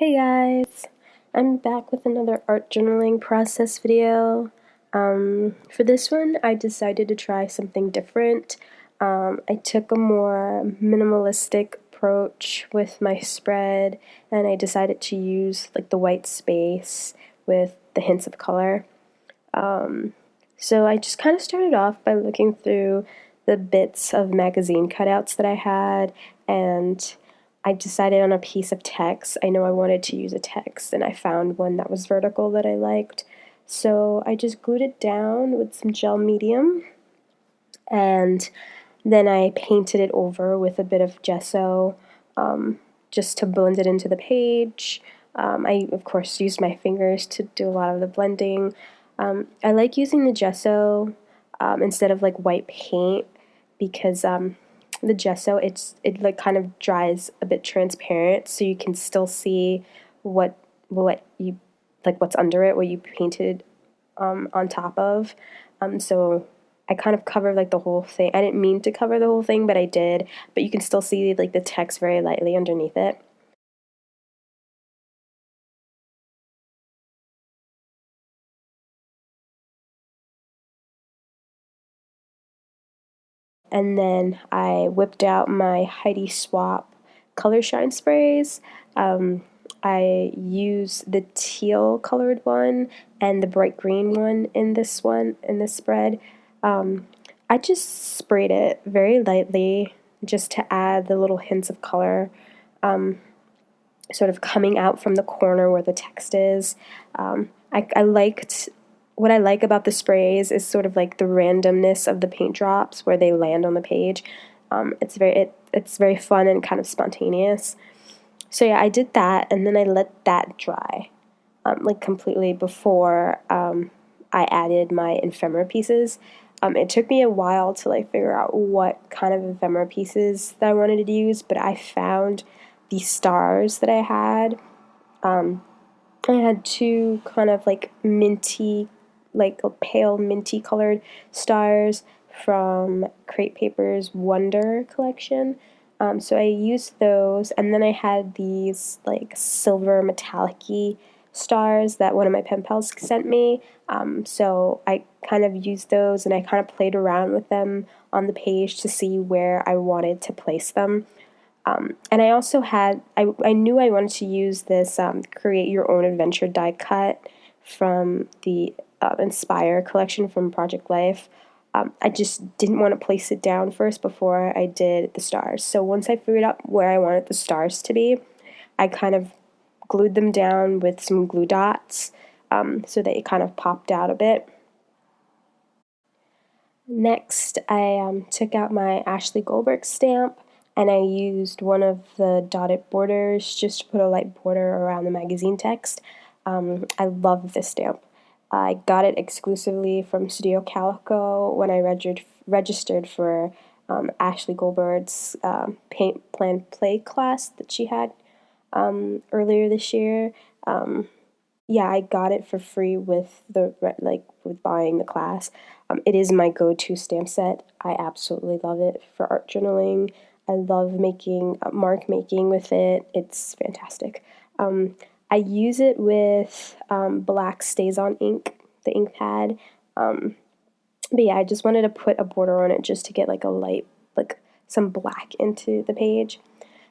Hey guys! I'm back with another art journaling process video. For this one, I decided to try something different. I took a more minimalistic approach with my spread, and I decided to use like the white space with the hints of color. So I just kind of started off by looking through the bits of magazine cutouts that I had, and I decided on a piece of text. I know I wanted to use a text, and I found one that was vertical that I liked. So I just glued it down with some gel medium, and then I painted it over with a bit of gesso just to blend it into the page. I, of course, used my fingers to do a lot of the blending. I like using the gesso instead of like white paint because the gesso, it like kind of dries a bit transparent, so you can still see what you like what's under it, what you painted on top of. So I kind of covered like the whole thing. I didn't mean to cover the whole thing, but I did. But you can still see like the text very lightly underneath it. And then I whipped out my Heidi Swap color shine sprays. I use the teal colored one and the bright green one in this spread. I just sprayed it very lightly just to add the little hints of color, sort of coming out from the corner where the text is. I liked what I like about the sprays is sort of like the randomness of the paint drops where they land on the page. It's very fun and kind of spontaneous. So yeah, I did that, and then I let that dry, like completely before I added my ephemera pieces. It took me a while to like figure out what kind of ephemera pieces that I wanted to use, but I found the stars that I had. I had two kind of like minty, like pale minty colored stars from Crate Paper's Wonder collection. So I used those, and then I had these like silver metallic-y stars that one of my pen pals sent me. So I kind of used those, and I kind of played around with them on the page to see where I wanted to place them. And I also had, I knew I wanted to use this Create Your Own Adventure die cut from the Inspire collection from Project Life. I just didn't want to place it down first before I did the stars. So once I figured out where I wanted the stars to be, I kind of glued them down with some glue dots so that it kind of popped out a bit. Next, I took out my Ashley Goldberg stamp, and I used one of the dotted borders just to put a light border around the magazine text. I love this stamp. I got it exclusively from Studio Calico when I registered for Ashley Goldberg's paint plan play class that she had earlier this year. Yeah, I got it for free with with buying the class. It is my go-to stamp set. I absolutely love it for art journaling. I love making mark making with it. It's fantastic. I use it with black Stays-On ink, the ink pad. But yeah, I just wanted to put a border on it just to get like a light, like some black into the page.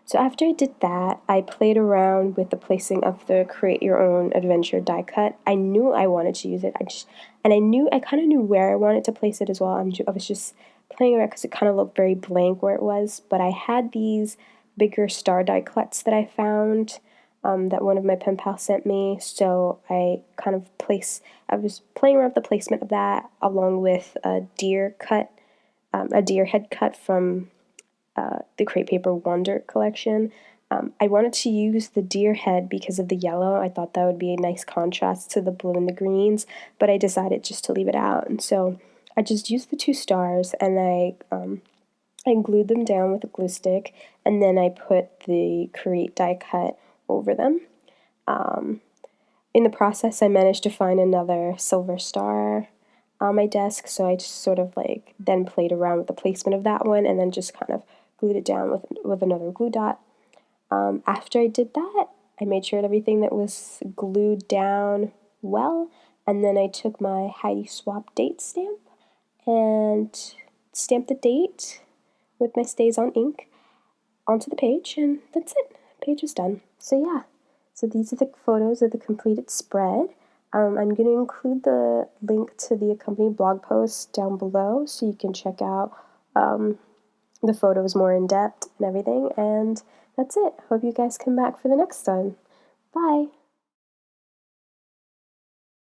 So after I did that, I played around with the placing of the Create Your Own Adventure die cut. I knew I wanted to use it. I kind of knew where I wanted to place it as well. I was just playing around because it kind of looked very blank where it was. But I had these bigger star die cuts that I found that one of my pen pals sent me. So I was playing around with the placement of that along with a deer head cut from the Crate Paper Wonder collection. I wanted to use the deer head because of the yellow. I thought that would be a nice contrast to the blue and the greens, but I decided just to leave it out. And so I just used the two stars, and I glued them down with a glue stick, and then I put the Create die cut over them. In the process, I managed to find another silver star on my desk, so I just sort of like then played around with the placement of that one, and then just kind of glued it down with another glue dot. After I did that, I made sure everything that was glued down well, and then I took my Heidi Swap date stamp and stamped the date with my Stays On ink onto the page, and that's it. Page is done. So yeah, so these are the photos of the completed spread. I'm going to include the link to the accompanying blog post down below so you can check out the photos more in depth and everything. And that's it. Hope you guys come back for the next time. Bye!